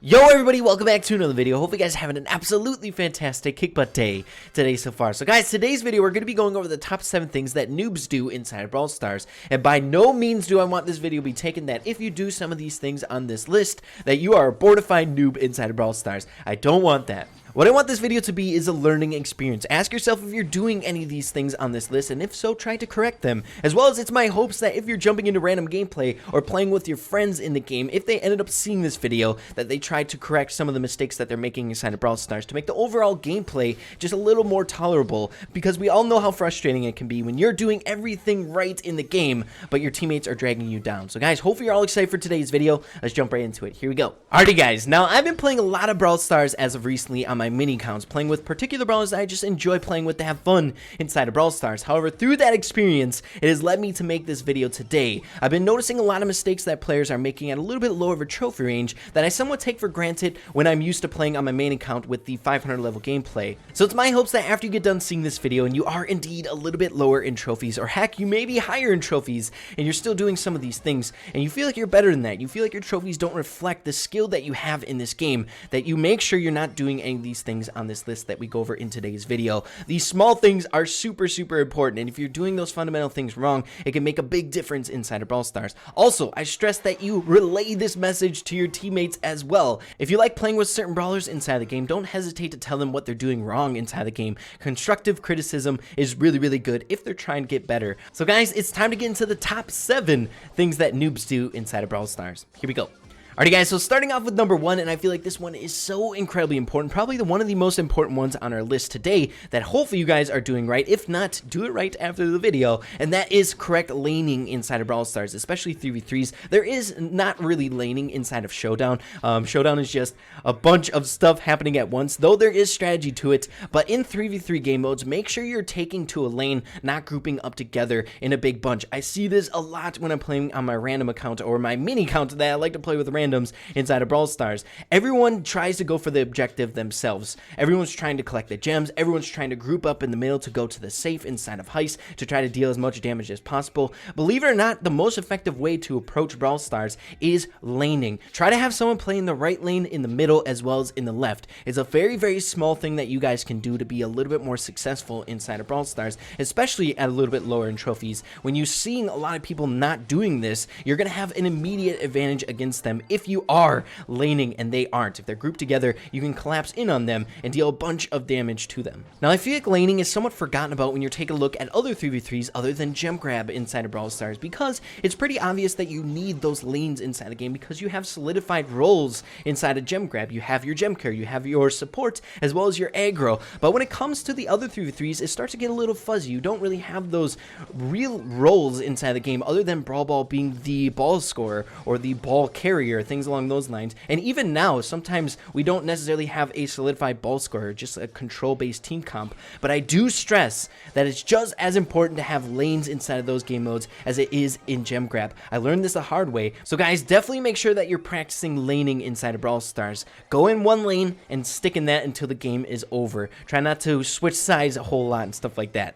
Yo everybody, welcome back to another video. Hope you guys are having an absolutely fantastic kick butt day today so far. So guys, today's video we're going to be going over the top 7 things that noobs do inside of Brawl Stars. And by no means do I want this video to be taken that if you do some of these things on this list that you are a bona fide noob inside of Brawl Stars. I don't want that. What I want this video to be is a learning experience. Ask yourself if you're doing any of these things on this list, and if so, try to correct them. As well as it's my hopes that if you're jumping into random gameplay or playing with your friends in the game, if they ended up seeing this video, that they tried to correct some of the mistakes that they're making inside of Brawl Stars to make the overall gameplay just a little more tolerable, because we all know how frustrating it can be when you're doing everything right in the game, but your teammates are dragging you down. So guys, hopefully you're all excited for today's video. Let's jump right into it. Here we go. Alrighty guys, now I've been playing a lot of Brawl Stars as of recently on my mini counts, playing with particular brawlers that I just enjoy playing with to have fun inside of Brawl Stars. However, through that experience, it has led me to make this video today. I've been noticing a lot of mistakes that players are making at a little bit lower of a trophy range that I somewhat take for granted when I'm used to playing on my main account with the 500 level gameplay. So it's my hopes that after you get done seeing this video and you are indeed a little bit lower in trophies, or heck, you may be higher in trophies and you're still doing some of these things and you feel like you're better than that, you feel like your trophies don't reflect the skill that you have in this game, that you make sure you're not doing any of these things on this list that we go over in today's video. These small things are super important, and if you're doing those fundamental things wrong, it can make a big difference inside of Brawl Stars. Also, I stress that you relay this message to your teammates as well. If you like playing with certain brawlers inside the game, don't hesitate to tell them what they're doing wrong inside the game. Constructive criticism is really good if they're trying to get better. So guys, it's time to get into the top 7 things that noobs do inside of Brawl Stars. Here we go. Alrighty guys, so starting off with number 1, and I feel like this one is so incredibly important, probably one of the most important ones on our list today that hopefully you guys are doing right. If not, do it right after the video, and that is correct laning inside of Brawl Stars, especially 3v3s. There is not really laning inside of Showdown. Showdown is just a bunch of stuff happening at once, though there is strategy to it, but in 3v3 game modes, make sure you're taking to a lane, not grouping up together in a big bunch. I see this a lot when I'm playing on my random account or my mini account that I like to play with randoms inside of Brawl Stars. Everyone tries to go for the objective themselves. Everyone's trying to collect the gems. Everyone's trying to group up in the middle to go to the safe inside of Heist to try to deal as much damage as possible. Believe it or not, the most effective way to approach Brawl Stars is laning. Try to have someone play in the right lane, in the middle, as well as in the left. It's a very small thing that you guys can do to be a little bit more successful inside of Brawl Stars, especially at a little bit lower in trophies. When you're seeing a lot of people not doing this, you're going to have an immediate advantage against them if you are laning and they aren't. If they're grouped together, you can collapse in on them and deal a bunch of damage to them. Now, I feel like laning is somewhat forgotten about when you're taking a look at other 3v3s other than gem grab inside of Brawl Stars, because it's pretty obvious that you need those lanes inside the game because you have solidified roles inside of gem grab. You have your gem carry, you have your support, as well as your aggro. But when it comes to the other 3v3s, it starts to get a little fuzzy. You don't really have those real roles inside the game other than Brawl Ball being the ball scorer or the ball carrier, things along those lines. And even now, sometimes we don't necessarily have a solidified ball scorer, just a control-based team comp. But I do stress that it's just as important to have lanes inside of those game modes as it is in gem grab. I learned this the hard way. So guys, definitely make sure that you're practicing laning inside of Brawl Stars. Go in one lane and stick in that until the game is over. Try not to switch sides a whole lot and stuff like that.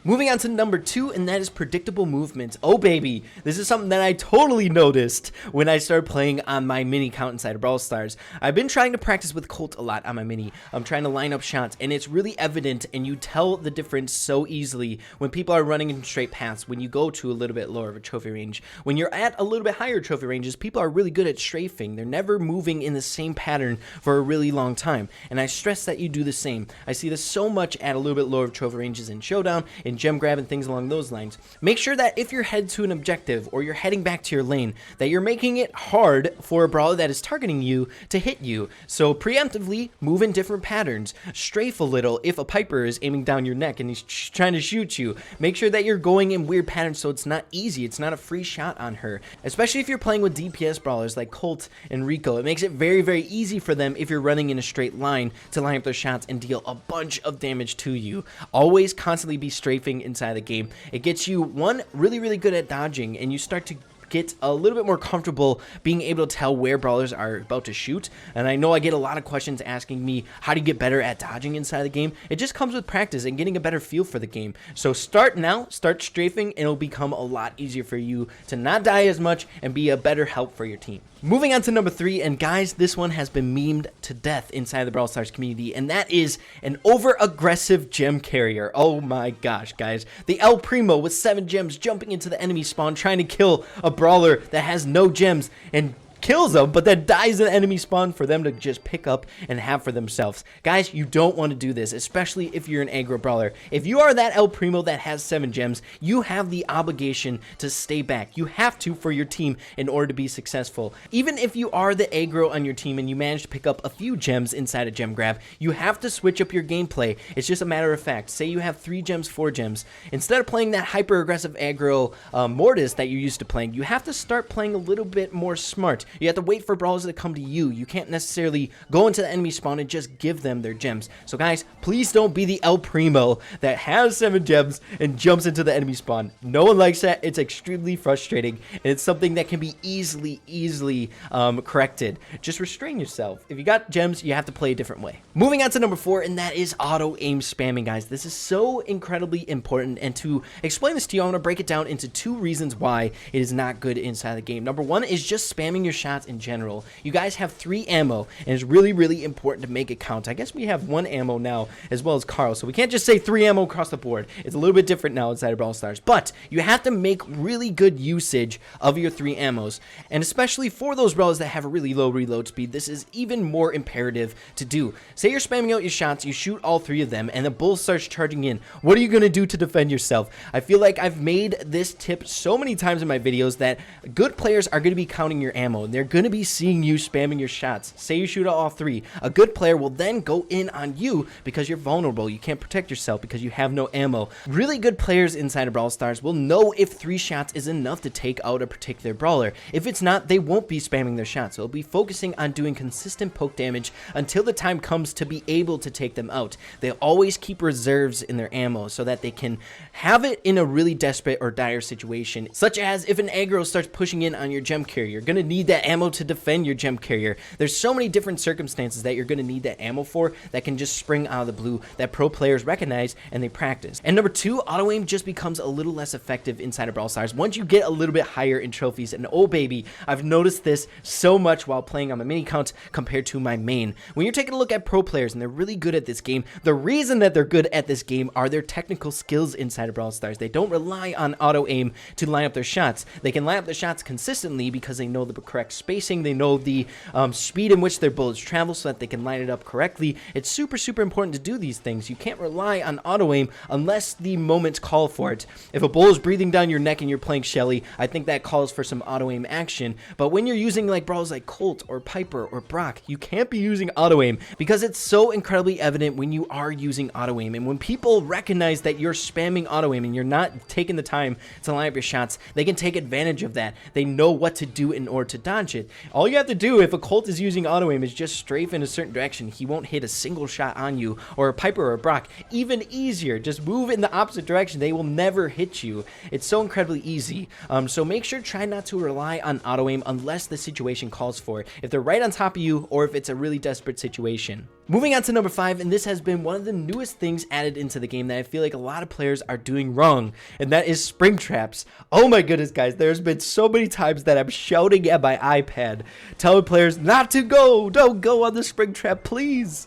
Moving on to number 2, and that is predictable movement. Oh baby, this is something that I totally noticed when I started playing on my mini count inside of Brawl Stars. I've been trying to practice with Colt a lot on my mini. I'm trying to line up shots, and it's really evident, and you tell the difference so easily when people are running in straight paths, when you go to a little bit lower of a trophy range. When you're at a little bit higher trophy ranges, people are really good at strafing. They're never moving in the same pattern for a really long time, and I stress that you do the same. I see this so much at a little bit lower trophy ranges in Showdown, in gem grab, and things along those lines. Make sure that if you're headed to an objective or you're heading back to your lane, that you're making it hard for a brawler that is targeting you to hit you. So preemptively move in different patterns. Strafe a little if a Piper is aiming down your neck and he's trying to shoot you. Make sure that you're going in weird patterns so it's not easy. It's not a free shot on her. Especially if you're playing with DPS brawlers like Colt and Rico. It makes it very easy for them, if you're running in a straight line, to line up their shots and deal a bunch of damage to you. Always constantly be strafing inside the game. It gets you, one, really good at dodging, and you start to get a little bit more comfortable being able to tell where brawlers are about to shoot. And I know I get a lot of questions asking me, how do you get better at dodging inside the game? It just comes with practice and getting a better feel for the game. So start now, start strafing, and it'll become a lot easier for you to not die as much and be a better help for your team. Moving on to number 3, and guys, this one has been memed to death inside the Brawl Stars community, and that is an over-aggressive gem carrier. Oh my gosh, guys. The El Primo with 7 gems jumping into the enemy spawn, trying to kill a brawler that has no gems, and kills them, but then dies in the enemy spawn for them to just pick up and have for themselves. Guys, you don't want to do this, especially if you're an aggro brawler. If you are that El Primo that has 7 gems, you have the obligation to stay back. You have to for your team in order to be successful. Even if you are the aggro on your team and you manage to pick up a few gems inside a gem grab, you have to switch up your gameplay. It's just a matter of fact. Say you have 3 gems, 4 gems. Instead of playing that hyper aggressive aggro Mortis that you're used to playing, you have to start playing a little bit more smart. You have to wait for brawlers to come to you. You can't necessarily go into the enemy spawn and just give them their gems. So guys, please don't be the El Primo that has 7 gems and jumps into the enemy spawn. No one likes that. It's extremely frustrating, and it's something that can be easily corrected. Just restrain yourself. If you got gems, you have to play a different way. Moving on to number 4, and that is auto aim spamming, guys. This is so incredibly important, and to explain this to you, I want to break it down into 2 reasons why it is not good inside the game. Number 1 is just spamming your shots in general. You guys have 3 ammo, and it's really important to make it count. I guess we have 1 ammo now as well as Carl, so we can't just say 3 ammo across the board. It's a little bit different now inside of Brawl Stars, but you have to make really good usage of your 3 ammos, and especially for those brawlers that have a really low reload speed, this is even more imperative to do. Say you're spamming out your shots, you shoot all 3 of them, and the bull starts charging in. What are you going to do to defend yourself? I feel like I've made this tip so many times in my videos that good players are going to be counting your ammo, and they're going to be seeing you spamming your shots. Say you shoot out all 3. A good player will then go in on you because you're vulnerable. You can't protect yourself because you have no ammo. Really good players inside of Brawl Stars will know if 3 shots is enough to take out a particular brawler. If it's not, they won't be spamming their shots. They'll be focusing on doing consistent poke damage until the time comes to be able to take them out. They'll always keep reserves in their ammo so that they can have it in a really desperate or dire situation, such as if an aggro starts pushing in on your gem carrier. You're going to need that ammo to defend your gem carrier. There's so many different circumstances that you're going to need that ammo for that can just spring out of the blue that pro players recognize and they practice. And number 2, auto aim just becomes a little less effective inside of Brawl Stars once you get a little bit higher in trophies. And oh baby, I've noticed this so much while playing on my mini account compared to my main. When you're taking a look at pro players and they're really good at this game, the reason that they're good at this game are their technical skills inside of Brawl Stars. They don't rely on auto aim to line up their shots. They can line up their shots consistently because they know the correct spacing, they know the speed in which their bullets travel so that they can line it up correctly. It's super important to do these things. You can't rely on auto aim unless the moments call for it. If a bull is breathing down your neck and you're playing Shelly, I think that calls for some auto aim action. But when you're using like brawlers like Colt or Piper or Brock, you can't be using auto aim because it's so incredibly evident when you are using auto aim. And when people recognize that you're spamming auto aim and you're not taking the time to line up your shots, they can take advantage of that. They know what to do in order to dodge it. All you have to do if a Colt is using auto aim is just strafe in a certain direction. He won't hit a single shot on you, or a Piper or a Brock. Even easier, just move in the opposite direction. They will never hit you. It's so incredibly easy. So make sure try not to rely on auto aim unless the situation calls for it. If they're right on top of you or if it's a really desperate situation. Moving on to number 5, and this has been one of the newest things added into the game that I feel like a lot of players are doing wrong, and that is spring traps. Oh my goodness, guys, there's been so many times that I'm shouting at my iPad, telling players not to go, don't go on the spring trap, please.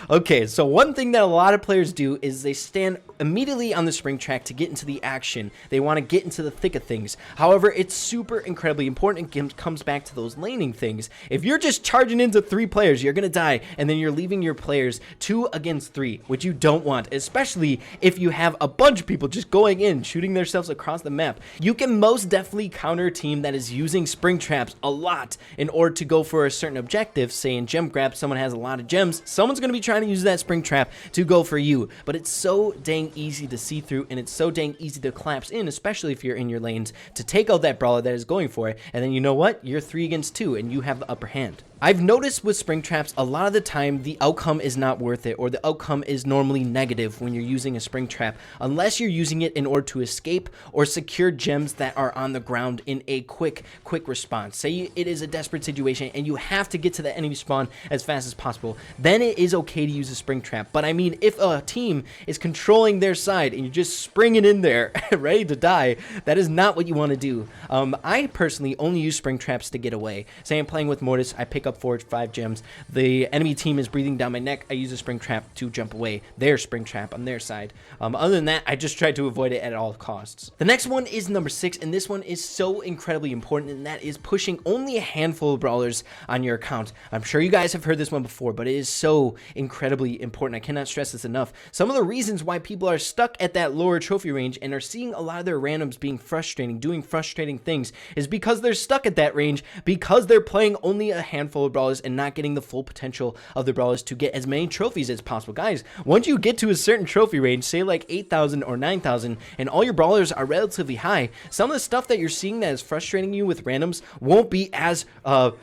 Okay, so one thing that a lot of players do is they stand immediately on the spring track to get into the action. They want to get into the thick of things. However, it's super incredibly important. It comes back to those laning things. If you're just charging into 3 players, you're going to die, and then you're leaving your players 2 against 3, which you don't want, especially if you have a bunch of people just going in, shooting themselves across the map. You can most definitely counter a team that is using spring traps a lot in order to go for a certain objective. Say in gem grab, someone has a lot of gems, someone's going to be trying to use that spring trap to go for you, but it's so dang easy to see through, and it's so dang easy to collapse in, especially if you're in your lanes, to take out that brawler that is going for it, and then you know what? You're 3 against 2, and you have the upper hand. I've noticed with spring traps, a lot of the time the outcome is not worth it, or the outcome is normally negative when you're using a spring trap, unless you're using it in order to escape or secure gems that are on the ground in a quick response. Say it is a desperate situation and you have to get to the enemy spawn as fast as possible, then it is okay to use a spring trap. But I mean, if a team is controlling their side and you're just springing in there ready to die, that is not what you want to do. I personally only use spring traps to get away. Say I'm playing with Mortis, I pick up 4 or 5 gems, the enemy team is breathing down my neck, I use a spring trap to jump away. Their spring trap on their side. Other than that, I just try to avoid it at all costs. The next one is number 6, and this one is so incredibly important, and that is pushing only a handful of brawlers on your account. I'm sure you guys have heard this one before, but it is so incredibly important. I cannot stress this enough. Some of the reasons why people are stuck at that lower trophy range and are seeing a lot of their randoms being frustrating, doing frustrating things, is because they're stuck at that range because they're playing only a handful of brawlers and not getting the full potential of the brawlers to get as many trophies as possible. Guys, once you get to a certain trophy range, say like 8,000 or 9,000, and all your brawlers are relatively high, some of the stuff that you're seeing that is frustrating you with randoms won't be as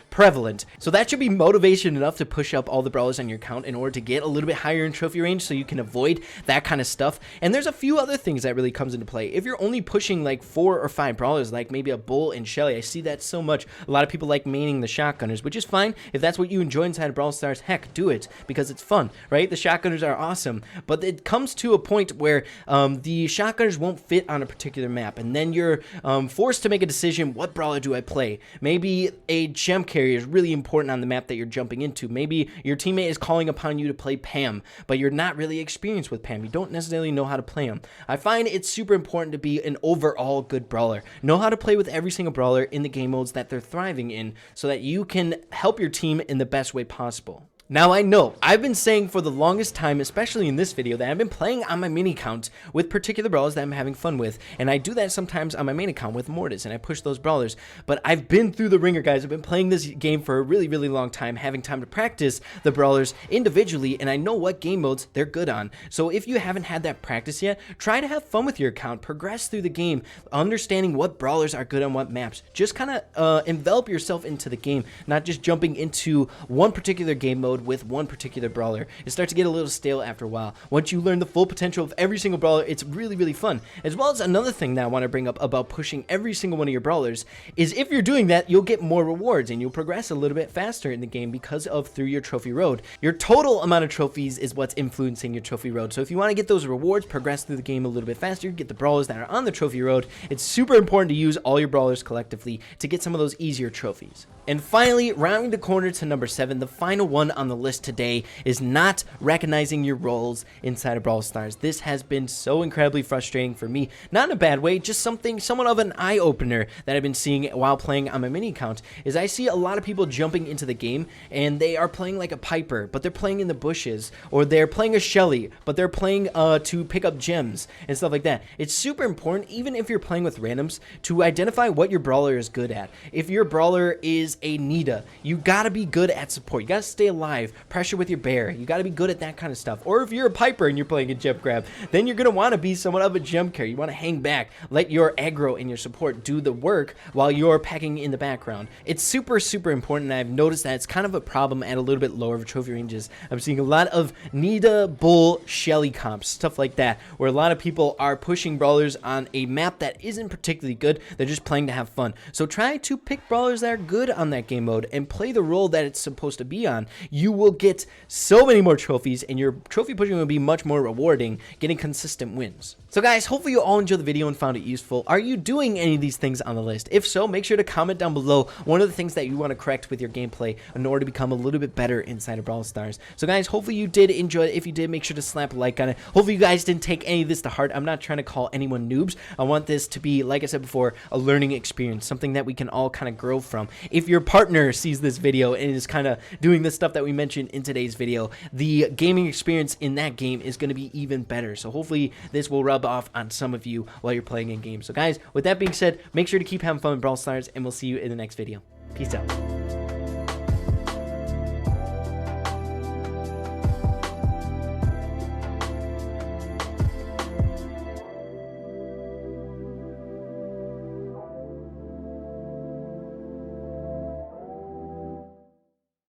prevalent. So that should be motivation enough to push up all the brawlers on your account in order to get a little bit higher in trophy range so you can avoid that kind of stuff. And there's a few other things that really comes into play. If you're only pushing like 4 or 5 brawlers, like maybe a Bull and Shelly, I see that so much. A lot of people like maining the shotgunners, which is fine. If that's what you enjoy inside of Brawl Stars, heck, do it, because it's fun, right? The shotgunners are awesome, but it comes to a point where the shotgunners won't fit on a particular map, and then you're forced to make a decision, what brawler do I play? Maybe a gem carrier is really important on the map that you're jumping into. Maybe your teammate is calling upon you to play Pam, but you're not really experienced with Pam. You don't necessarily know how to play him. I find it's super important to be an overall good brawler. Know how to play with every single brawler in the game modes that they're thriving in so that you can help your team in the best way possible. Now, I know I've been saying for the longest time, especially in this video, that I've been playing on my mini account with particular brawlers that I'm having fun with, and I do that sometimes on my main account with Mortis, and I push those brawlers. But I've been through the ringer, guys. I've been playing this game for a really long time, having time to practice the brawlers individually, and I know what game modes they're good on. So if you haven't had that practice yet, try to have fun with your account, progress through the game, understanding what brawlers are good on what maps. Just kind of envelop yourself into the game, not just jumping into one particular game mode with one particular brawler. It starts to get a little stale after a while. Once you learn the full potential of every single brawler, it's really fun. As well as another thing that I want to bring up about pushing every single one of your brawlers is if you're doing that, you'll get more rewards and you'll progress a little bit faster in the game because of through your trophy road. Your total amount of trophies is what's influencing your trophy road. So if you want to get those rewards, progress through the game a little bit faster, get the brawlers that are on the trophy road, it's super important to use all your brawlers collectively to get some of those easier trophies. And finally, rounding the corner to number 7, the final one on the list today is not recognizing your roles inside of Brawl Stars. This has been so incredibly frustrating for me, not in a bad way, just somewhat of an eye-opener that I've been seeing while playing on my mini account, is I see a lot of people jumping into the game, and they are playing like a Piper, but they're playing in the bushes, or they're playing a Shelly, but they're playing to pick up gems, and stuff like that. It's super important, even if you're playing with randoms, to identify what your brawler is good at. If your brawler is a Nita, you gotta be good at support. You gotta stay alive, pressure with your bear. You gotta be good at that kind of stuff. Or if you're a Piper and you're playing a gem grab, then you're gonna want to be somewhat of a gem carrier. You want to hang back, let your aggro and your support do the work while you're packing in the background. It's super important, and I've noticed that it's kind of a problem at a little bit lower trophy ranges. I'm seeing a lot of Nita, Bull, Shelly comps, stuff like that, where a lot of people are pushing brawlers on a map that isn't particularly good. They're just playing to have fun. So try to pick brawlers that are good on that game mode and play the role that it's supposed to be on. You will get so many more trophies, and your trophy pushing will be much more rewarding, getting consistent wins. So guys, hopefully you all enjoyed the video and found it useful. Are you doing any of these things on the list? If so, make sure to comment down below one of the things that you want to correct with your gameplay in order to become a little bit better inside of Brawl Stars. So guys, hopefully you did enjoy it. If you did, make sure to slap a like on it. Hopefully you guys didn't take any of this to heart. I'm not trying to call anyone noobs. I want this to be, like I said before, a learning experience, something that we can all kind of grow from. If your partner sees this video and is kind of doing the stuff that we mentioned in today's video, the gaming experience in that game is going to be even better. So hopefully this will rub off on some of you while you're playing in game. So guys, with that being said, make sure to keep having fun with Brawl Stars, and we'll see you in the next video. Peace out.